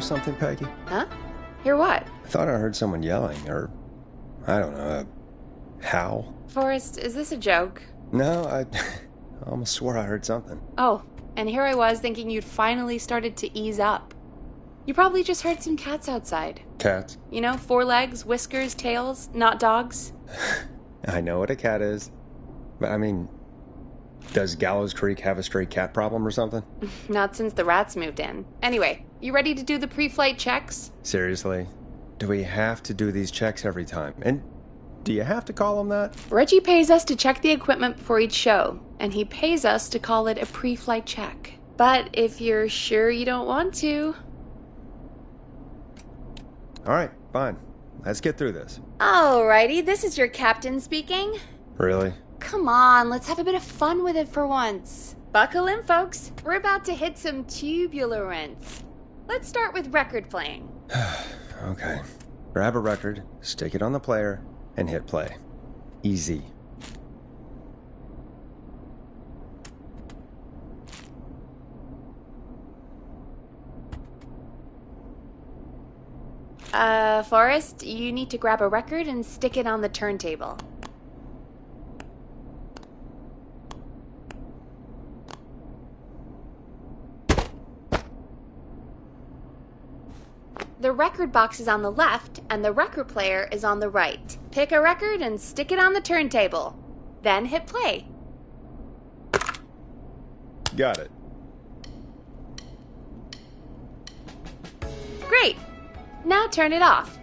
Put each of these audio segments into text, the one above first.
something, Peggy? Huh? Hear what? I thought I heard someone yelling, or, I don't know, a howl. Forrest, is this a joke? No, I almost swore I heard something. Oh, and here I was thinking you'd finally started to ease up. You probably just heard some cats outside. Cats? You know, 4 legs, whiskers, tails, not dogs. I know what a cat is. But, I mean, does Gallows Creek have a stray cat problem or something? Not since the rats moved in. Anyway, you ready to do the pre-flight checks? Seriously? Do we have to do these checks every time? And do you have to call them that? Reggie pays us to check the equipment before each show, and he pays us to call it a pre-flight check. But if you're sure you don't want to... Alright, fine. Let's get through this. Alrighty, this is your captain speaking. Really? Come on, let's have a bit of fun with it for once. Buckle in, folks. We're about to hit some tubular rents. Let's start with record playing. Okay. Grab a record, stick it on the player, and hit play. Easy. Forrest, you need to grab a record and stick it on the turntable. The record box is on the left, and the record player is on the right. Pick a record and stick it on the turntable. Then hit play. Got it. Great! Now turn it off.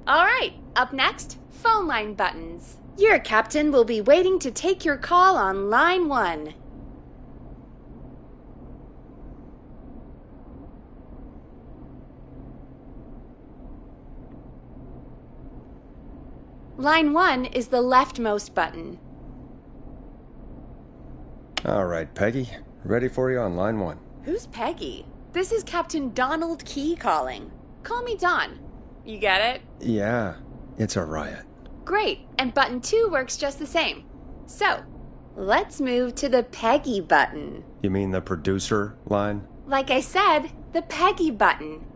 Alright, up next, phone line buttons. Your captain will be waiting to take your call on line 1. Line 1 is the leftmost button. Alright, Peggy. Ready for you on line 1. Who's Peggy? This is Captain Donald Key calling. Call me Don. You get it? Yeah, it's a riot. Great, and button 2 works just the same. So, let's move to the Peggy button. You mean the producer line? Like I said, the Peggy button.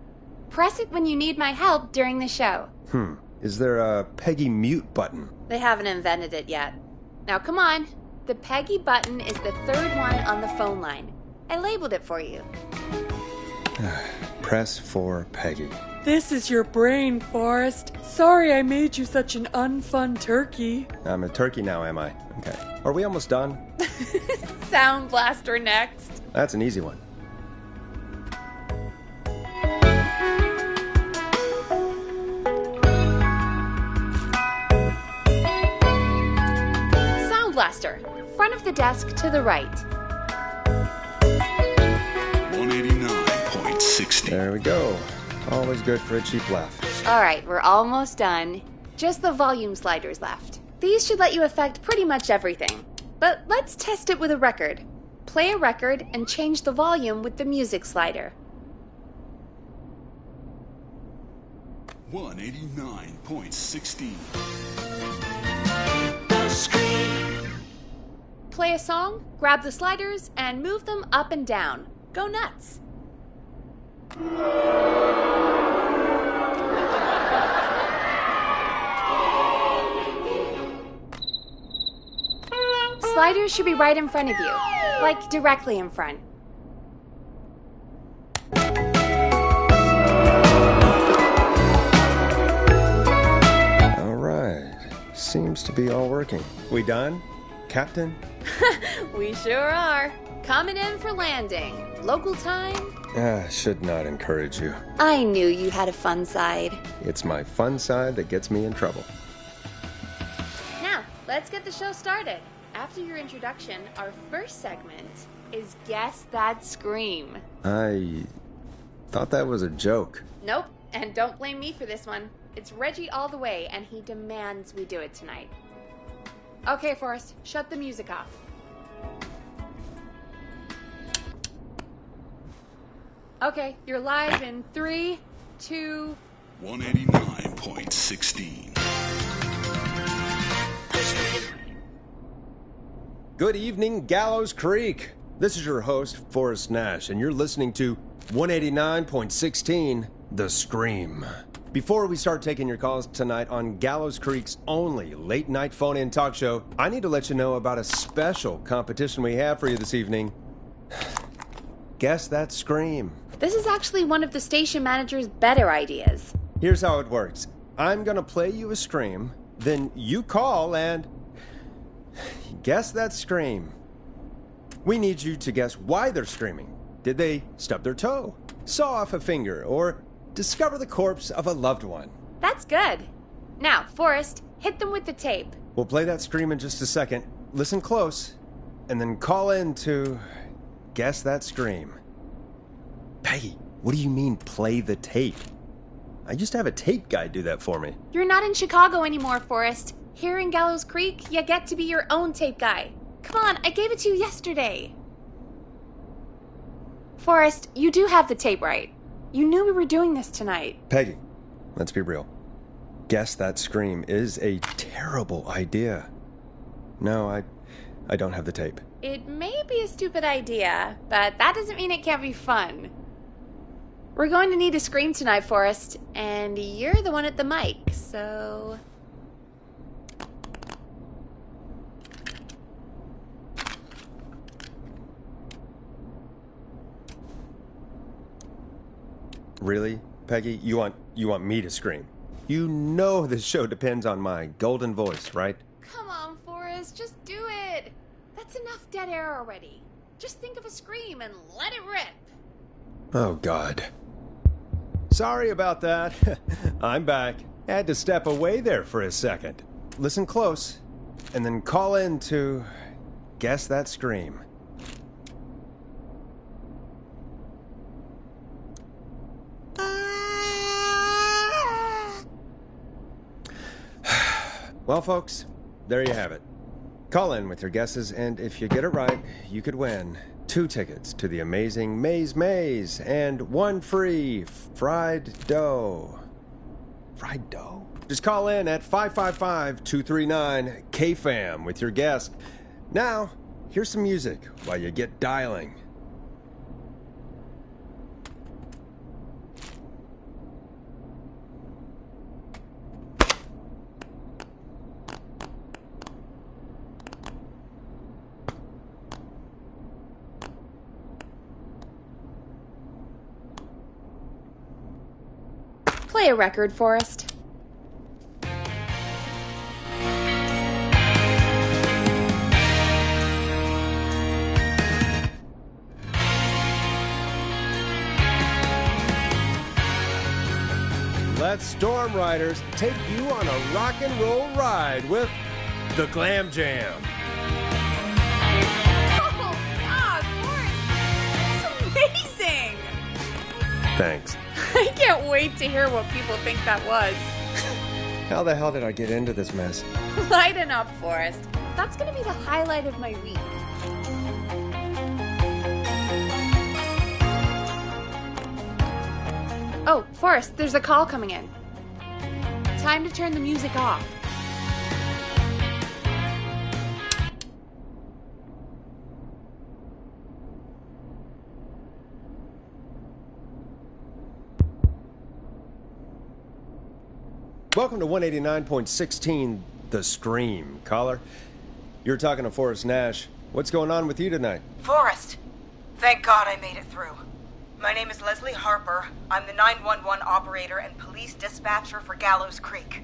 Press it when you need my help during the show. Is there a Peggy mute button? They haven't invented it yet. Now come on. The Peggy button is the 3rd one on the phone line. I labeled it for you. Press for Peggy. This is your brain, Forrest. Sorry I made you such an unfun turkey. I'm a turkey now, am I? Okay. Are we almost done? Sound Blaster next. That's an easy one. Sound Blaster. Front of the desk to the right. 189.60. There we go. Always good for a cheap laugh. Alright, we're almost done. Just the volume sliders left. These should let you affect pretty much everything. But let's test it with a record. Play a record and change the volume with the music slider. 189.16. Play a song, grab the sliders, and move them up and down. Go nuts. Sliders should be right in front of you, like directly in front. All right. Seems to be all working. We done, Captain? We sure are. Coming in for landing. Local time? Should not encourage you. I knew you had a fun side. It's my fun side that gets me in trouble. Now, let's get the show started. After your introduction, our first segment is Guess That Scream. I thought that was a joke. Nope, and don't blame me for this one. It's Reggie all the way, and he demands we do it tonight. Okay, Forrest, shut the music off. Okay, you're live in 3, 2... 189.16. Good evening, Gallows Creek. This is your host, Forrest Nash, and you're listening to 189.16, The Scream. Before we start taking your calls tonight on Gallows Creek's only late-night phone-in talk show, I need to let you know about a special competition we have for you this evening. Guess that scream. This is actually one of the station manager's better ideas. Here's how it works. I'm gonna play you a scream, then you call and guess that scream. We need you to guess why they're screaming. Did they stub their toe, saw off a finger, or discover the corpse of a loved one? That's good. Now, Forrest, hit them with the tape. We'll play that scream in just a second. Listen close, and then call in to guess that scream. Peggy, what do you mean, play the tape? I used to have a tape guy do that for me. You're not in Chicago anymore, Forrest. Here in Gallows Creek, you get to be your own tape guy. Come on, I gave it to you yesterday. Forrest, you do have the tape right. You knew we were doing this tonight. Peggy, let's be real. Guess that scream is a terrible idea. No, I don't have the tape. It may be a stupid idea, but that doesn't mean it can't be fun. We're going to need a scream tonight, Forrest, and you're the one at the mic, so... Really, Peggy? You want me to scream? You know this show depends on my golden voice, right? Come on, Forrest, just do it. That's enough dead air already. Just think of a scream and let it rip. Oh, God. Sorry about that. I'm back. Had to step away there for a second. Listen close, and then call in to guess that scream. Well, folks, there you have it. Call in with your guesses, and if you get it right, you could win 2 tickets to the amazing Maze and 1 free fried dough. Fried dough? Just call in at 555-239-KFAM with your guess. Now, here's some music while you get dialing. Play a record, Forrest. Let Storm Riders take you on a rock and roll ride with the Glam Jam. Oh, God, Forrest! That's amazing! Thanks. I can't wait to hear what people think that was. How the hell did I get into this mess? Lighten up, Forrest. That's gonna be the highlight of my week. Oh, Forrest, there's a call coming in. Time to turn the music off. Welcome to 189.16, The Scream. Caller, you're talking to Forrest Nash. What's going on with you tonight? Forrest, thank God I made it through. My name is Leslie Harper. I'm the 911 operator and police dispatcher for Gallows Creek.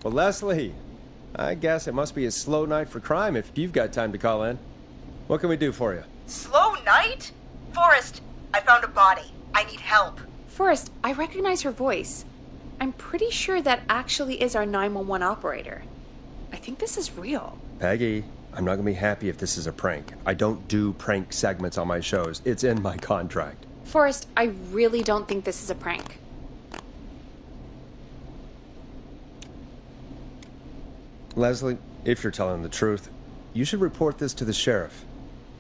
Well, Leslie, I guess it must be a slow night for crime if you've got time to call in. What can we do for you? Slow night? Forrest, I found a body. I need help. Forrest, I recognize her voice. I'm pretty sure that actually is our 911 operator. I think this is real. Peggy, I'm not going to be happy if this is a prank. I don't do prank segments on my shows. It's in my contract. Forrest, I really don't think this is a prank. Leslie, if you're telling the truth, you should report this to the sheriff.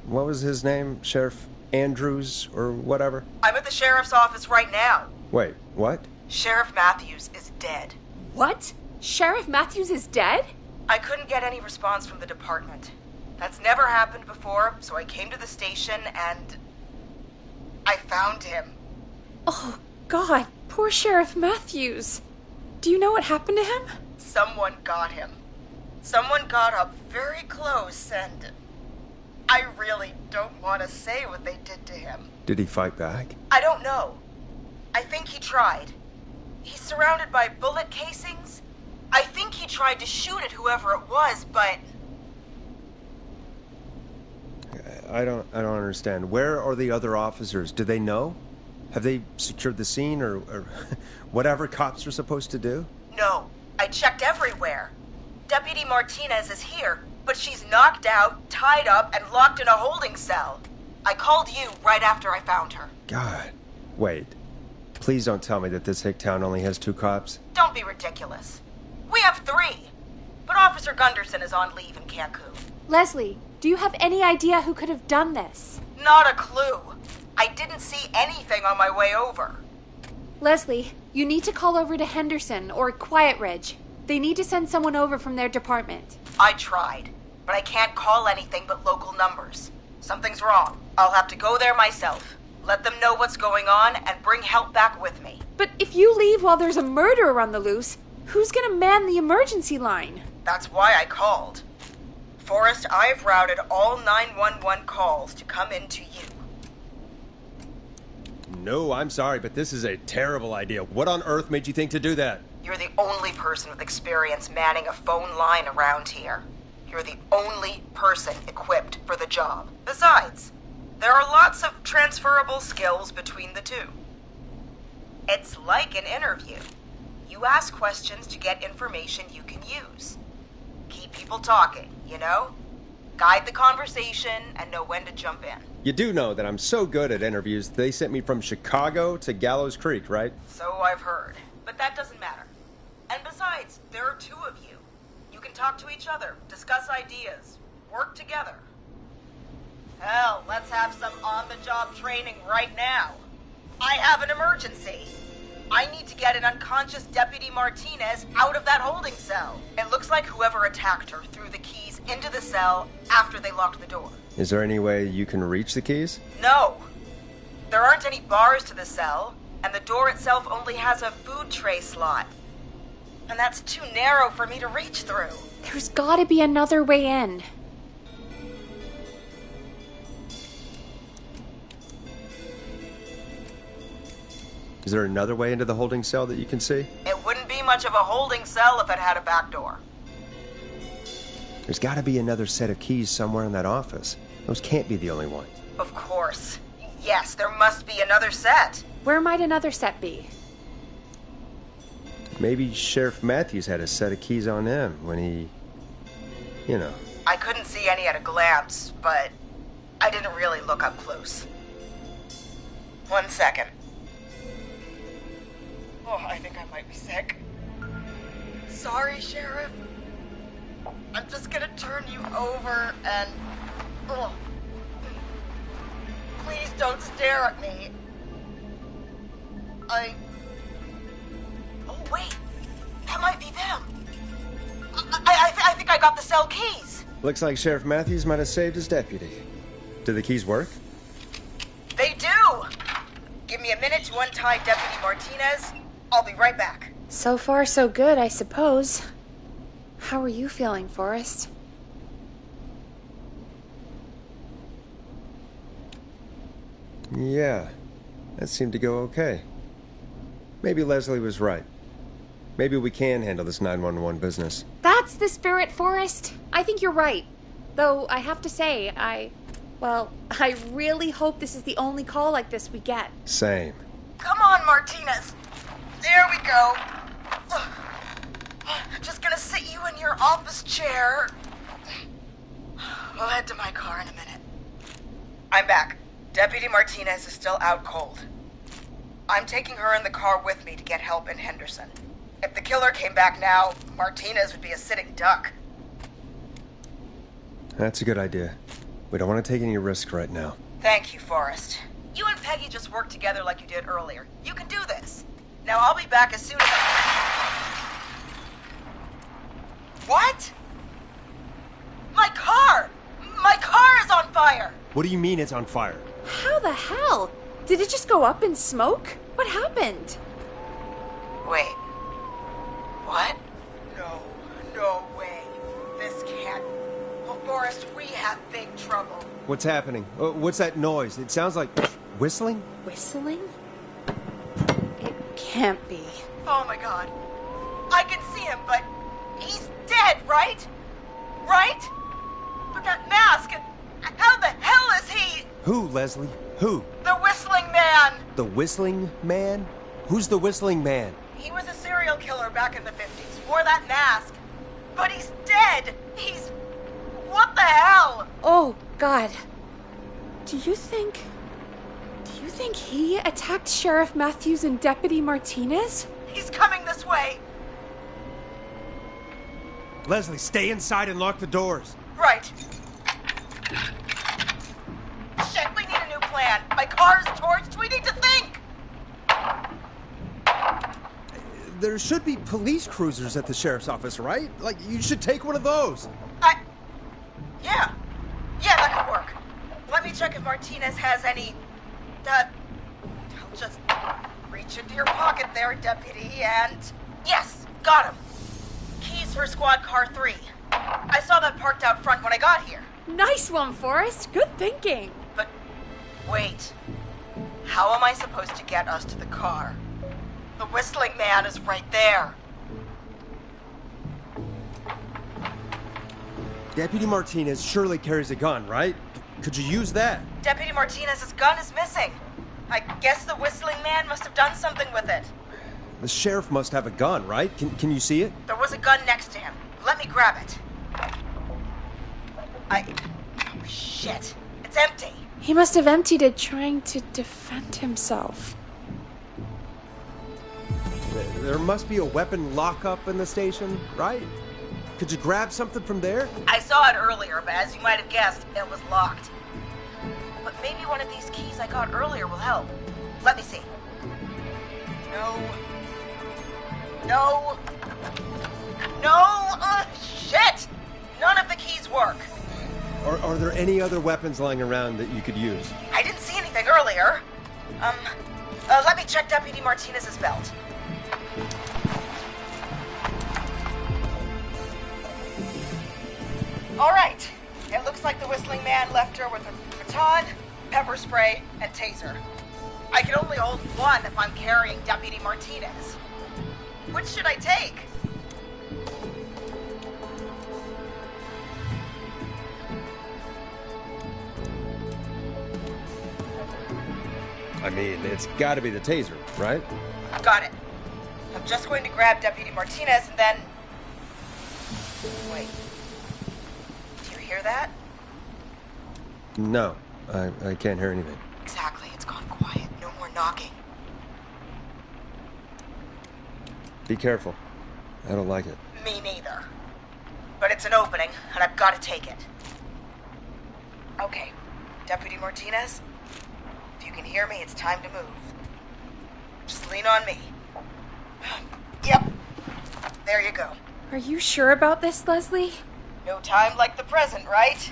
What was his name? Sheriff Andrews or whatever? I'm at the sheriff's office right now. Wait, what? Sheriff Matthews is dead. What? Sheriff Matthews is dead? I couldn't get any response from the department. That's never happened before, so I came to the station and I found him. Oh, God, poor Sheriff Matthews. Do you know what happened to him? Someone got him. Someone got up very close and I really don't want to say what they did to him. Did he fight back? I don't know. I think he tried. He's surrounded by bullet casings. I think he tried to shoot at whoever it was, but I don't understand. Where are the other officers? Do they know? Have they secured the scene or whatever cops are supposed to do? no. I checked everywhere. Deputy Martinez is here, but she's knocked out, tied up, and locked in a holding cell. I called you right after I found her. God. Wait. Please don't tell me that this hick town only has 2 cops. Don't be ridiculous. We have 3, but Officer Gunderson is on leave in Cancun. Leslie, do you have any idea who could have done this? Not a clue. I didn't see anything on my way over. Leslie, you need to call over to Henderson or Quiet Ridge. They need to send someone over from their department. I tried, but I can't call anything but local numbers. Something's wrong. I'll have to go there myself. Let them know what's going on and bring help back with me. But if you leave while there's a murderer on the loose, who's gonna man the emergency line? That's why I called. Forrest, I've routed all 911 calls to come in to you. No, I'm sorry, but this is a terrible idea. What on earth made you think to do that? You're the only person with experience manning a phone line around here. You're the only person equipped for the job. Besides, there are lots of transferable skills between the two. It's like an interview. You ask questions to get information you can use. Keep people talking, you know? Guide the conversation and know when to jump in. You do know that I'm so good at interviews, they sent me from Chicago to Gallows Creek, right? So I've heard. But that doesn't matter. And besides, there are 2 of you. You can talk to each other, discuss ideas, work together. Hell, let's have some on-the-job training right now. I have an emergency. I need to get an unconscious Deputy Martinez out of that holding cell. It looks like whoever attacked her threw the keys into the cell after they locked the door. Is there any way you can reach the keys? No. There aren't any bars to the cell, and the door itself only has a food tray slot. And that's too narrow for me to reach through. There's gotta be another way in. Is there another way into the holding cell that you can see? It wouldn't be much of a holding cell if it had a back door. There's got to be another set of keys somewhere in that office. Those can't be the only ones. Of course. Yes, there must be another set. Where might another set be? Maybe Sheriff Matthews had a set of keys on him when he... you know. I couldn't see any at a glance, but I didn't really look up close. 1 second. Oh, I think I might be sick. Sorry, Sheriff. I'm just gonna turn you over and... Oh. Please don't stare at me. Oh, wait. That might be them. I think I got the cell keys. Looks like Sheriff Matthews might have saved his deputy. Do the keys work? They do! Give me a minute to untie Deputy Martinez. I'll be right back. So far, so good, I suppose. How are you feeling, Forrest? Yeah, that seemed to go okay. Maybe Leslie was right. Maybe we can handle this 911 business. That's the spirit, Forrest. I think you're right. Though, I have to say, I really hope this is the only call like this we get. Same. Come on, Martinez. There we go. Just gonna sit you in your office chair. We'll head to my car in a minute. I'm back. Deputy Martinez is still out cold. I'm taking her in the car with me to get help in Henderson. If the killer came back now, Martinez would be a sitting duck. That's a good idea. We don't want to take any risks right now. Thank you, Forrest. You and Peggy just worked together like you did earlier. You can do this. Now I'll be back as soon as What? My car! My car is on fire! What do you mean it's on fire? How the hell? Did it just go up in smoke? What happened? Wait. What? No way. This can't. Well, Forrest, we have big trouble. What's happening? What's that noise? It sounds like whistling? Whistling? It can't be. Oh my god. I can see him, but he's dead, right? Right? But that mask, how the hell is he? Who, Leslie? Who? The Whistling Man! The Whistling Man? Who's the Whistling Man? He was a serial killer back in the 50s, wore that mask. But he's dead! He's... What the hell? Oh, God. Do you think he attacked Sheriff Matthews and Deputy Martinez? He's coming this way. Leslie, stay inside and lock the doors. Right. Shit, we need a new plan. My car's torched. We need to think. There should be police cruisers at the sheriff's office, right? Like, you should take one of those. Yeah. Yeah, that could work. Let me check if Martinez has any... I'll just reach into your pocket there, Deputy, and... Yes, got him. Keys for Squad Car 3. I saw that parked out front when I got here. Nice one, Forrest. Good thinking. But, wait. How am I supposed to get us to the car? The Whistling Man is right there. Deputy Martinez surely carries a gun, right? Could you use that? Deputy Martinez's gun is missing. I guess the Whistling Man must have done something with it. The sheriff must have a gun, right? Can you see it? There was a gun next to him. Let me grab it. Oh, shit. It's empty. He must have emptied it trying to defend himself. There must be a weapon lockup in the station, right? Could you grab something from there? I saw it earlier, but as you might have guessed, it was locked. But maybe one of these keys I got earlier will help. Let me see. No. Shit! None of the keys work. Are there any other weapons lying around that you could use? I didn't see anything earlier. Let me check Deputy Martinez's belt. All right. It looks like the Whistling Man left her with a baton, pepper spray, and taser. I can only hold one if I'm carrying Deputy Martinez. Which should I take? I mean, it's gotta be the taser, right? Got it. I'm just going to grab Deputy Martinez and then... Wait. Do you hear that? No, I can't hear anything. Exactly. It's gone quiet. No more knocking. Be careful. I don't like it. Me neither. But it's an opening, and I've got to take it. Okay. Deputy Martinez? If you can hear me, it's time to move. Just lean on me. Yep. There you go. Are you sure about this, Leslie? No time like the present, right?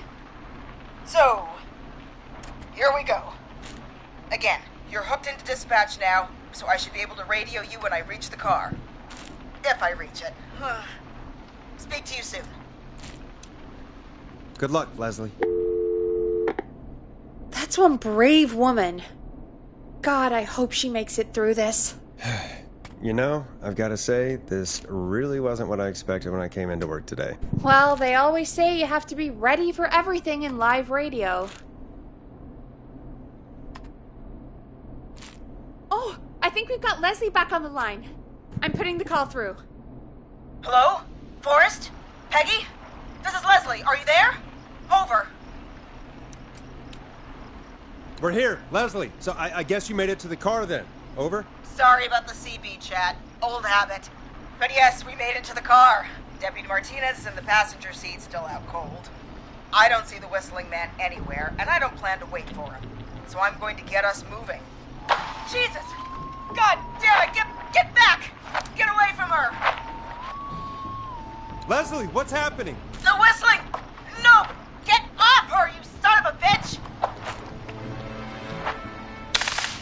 So, here we go. Again, you're hooked into dispatch now, so I should be able to radio you when I reach the car. If I reach it. Speak to you soon. Good luck, Leslie. That's one brave woman. God, I hope she makes it through this. You know, I've got to say, this really wasn't what I expected when I came into work today. Well, they always say you have to be ready for everything in live radio. Oh, I think we've got Leslie back on the line. I'm putting the call through. Hello? Forrest? Peggy? This is Leslie. Are you there? Over. We're here, Leslie. So I guess you made it to the car then. Over? Sorry about the CB chat. Old habit. But yes, we made it to the car. Deputy Martinez is in the passenger seat, still out cold. I don't see the Whistling Man anywhere, and I don't plan to wait for him. So I'm going to get us moving. Jesus! God damn it! Get back! Get away from her! Leslie, what's happening? The whistling! No! Get off her, you son of a bitch!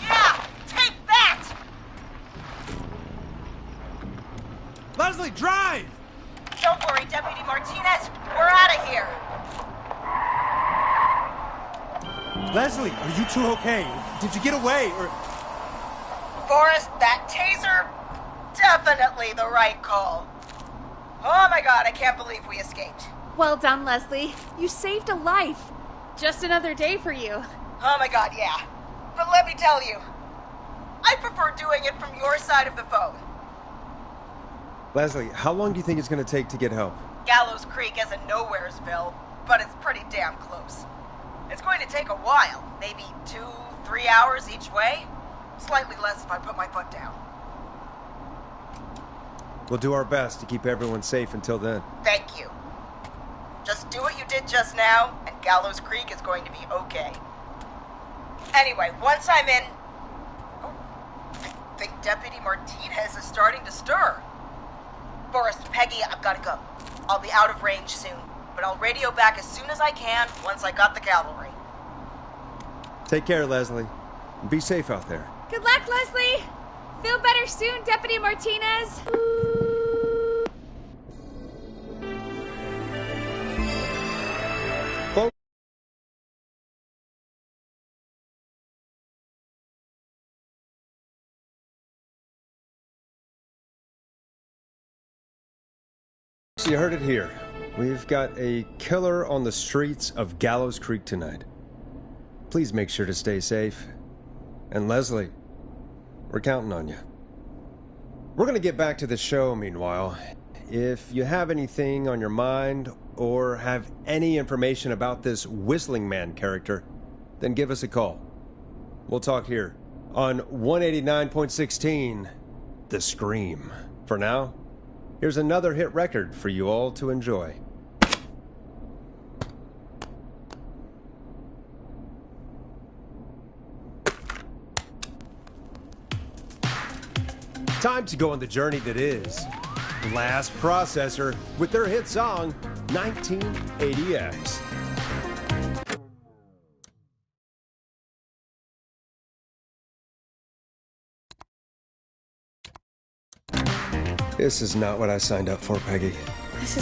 Yeah! Take that! Leslie, drive! Don't worry, Deputy Martinez. We're out of here. Leslie, are you two okay? Did you get away, or... Forrest, that taser? Definitely the right call. Oh my god, I can't believe we escaped. Well done, Leslie. You saved a life. Just another day for you. Oh my god, yeah. But let me tell you, I prefer doing it from your side of the phone. Leslie, how long do you think it's going to take to get help? Gallows Creek isn't Nowheresville, but it's pretty damn close. It's going to take a while, maybe 2-3 hours each way. Slightly less if I put my foot down. We'll do our best to keep everyone safe until then. Thank you. Just do what you did just now, and Gallows Creek is going to be okay. Anyway, once I'm in... Oh, I think Deputy Martinez is starting to stir. Forrest, Peggy, I've got to go. I'll be out of range soon, but I'll radio back as soon as I can once I got the cavalry. Take care, Leslie. And be safe out there. Good luck, Leslie. Feel better soon, Deputy Martinez. So you heard it here. We've got a killer on the streets of Gallows Creek tonight. Please make sure to stay safe. And Leslie, we're counting on you. We're going to get back to the show meanwhile. If you have anything on your mind or have any information about this Whistling Man character, then give us a call. We'll talk here on 189.16, The Scream. For now, here's another hit record for you all to enjoy. Time to go on the journey that is Blast Processor with their hit song 1980X. This is not what I signed up for, Peggy. This is